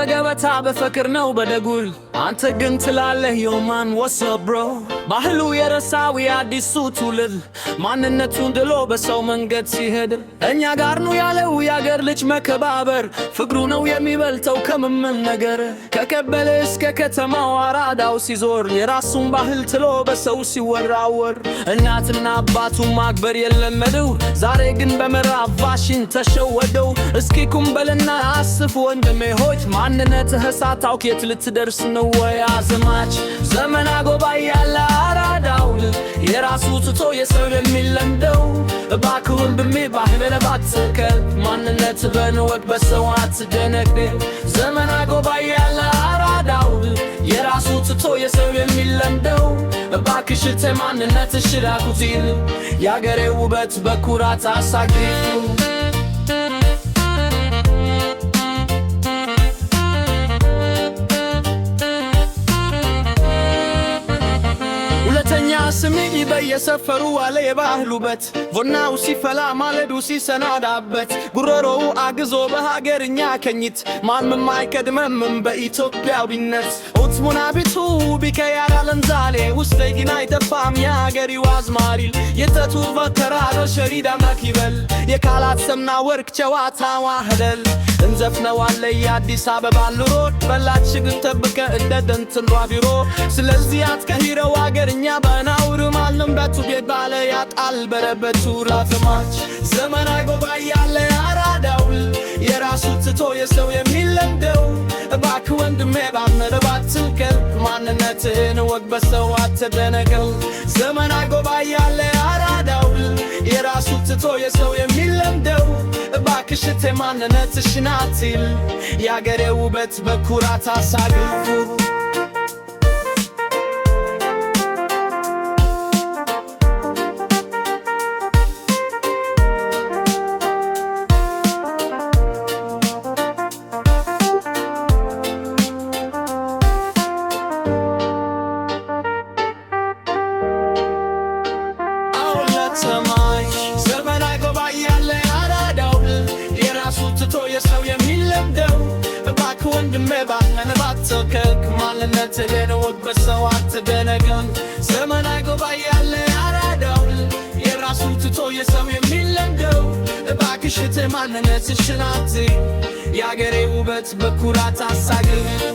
በገበታ በፍቅር ነው በደጉል አንተ ግን ትላለህ ዮማን ወሰብሮ ባህሉ የረሳው የአዲሱ ትውልድ ማንነቱን ድሎ በሰው መንገድ ሲሄድ እኛ ጋር ነው ያለው ያገር ልጅ መከባበር ፍቅሩ ነው የሚበልጠው ከምንም ነገር ከቀበሌ እስከ ከተማው አራዳው ሲዞር የራሱን ባህል ትሎ በሰው ሲወራወር እናትና አባቱ ማክበር የለመደው ዛሬ ግን በምዕራብ ፋሽን ተሸወደው እስኪ ኩምበልና አስፍ ወንድሜ ሆይ ማንነትህ ሳታውቅ የት ልትደርስ ነው ወይ አዝማች ዘመን አጎባይ ያለ አራዳው የራሱ ትቶ የሰው የሚለምደው እባክህ ወንድሜ ባህልህን ባትከል ማንነትህ በንወቅ በሰው አትደነቅ ዘመን አጎባይ ያለ አራዳው የራሱ ትቶ የሰው የሚለምደው እባክሽ እህቴ ማንነትሽን አኩቲል ያገሬ ውበት በኩራት አሳግሪው ስሚ በየሰፈሩ አለ የባህል ውበት ቡናው ሲፈላ ማለዱ ሲሰናዳበት ጉሮሮው አግዞ በሀገርኛ ከኝት ማንም አይቀድመም በኢትዮጵያዊነት ኡትሙና ቢቱ ቢከያራለን ዛሌ ውስጥ ግን አይጠፋም የሀገሪው አዝማሪል የተቱ በተራሮ ሸሪዳ ማኪበል የካላት ሰምና ወርቅ ጨዋታ ዋህደል እንዘፍነዋለ የአዲስ አበባ ኑሮት በላች ግን ተብከ እንደ ደንትኗ ቢሮ ስለዚህ አትቀሂረው አገርኛ በናውርም አልንበቱ ቤት ባለ ያጣል በረበቱ ራፍማች ዘመን አጎባይ ያለ አራዳውል የራሱ ትቶ የሰው የሚለምደው እባክህ ወንድሜ ባመረ ባትከል ማንነትህን ወግ በሰው አትደነቀው ዘመን አጎባይ ያለ አራዳውል የራሱ ትቶ የሰው የሚለምደው እባክሽ እህቴ ማንነትሽን አትል ያገሬ ውበት በኩራት አሳግፉ ዘመን አጎባይ ያለ አራዳው የራሱ ትቶ የሰው የሚለምደው እባክህ ወንድሜ ባህልህን ባትከል ማንነትህን ወግ በሰው አትደነቅም ዘመን አጎባይ ያለ አራዳው የራሱ ትቶ የሰው የሚለምደው እባክሽ እህቴ ማንነትሽን አትይ ያገሬ ውበት በኩራት አሳግፍ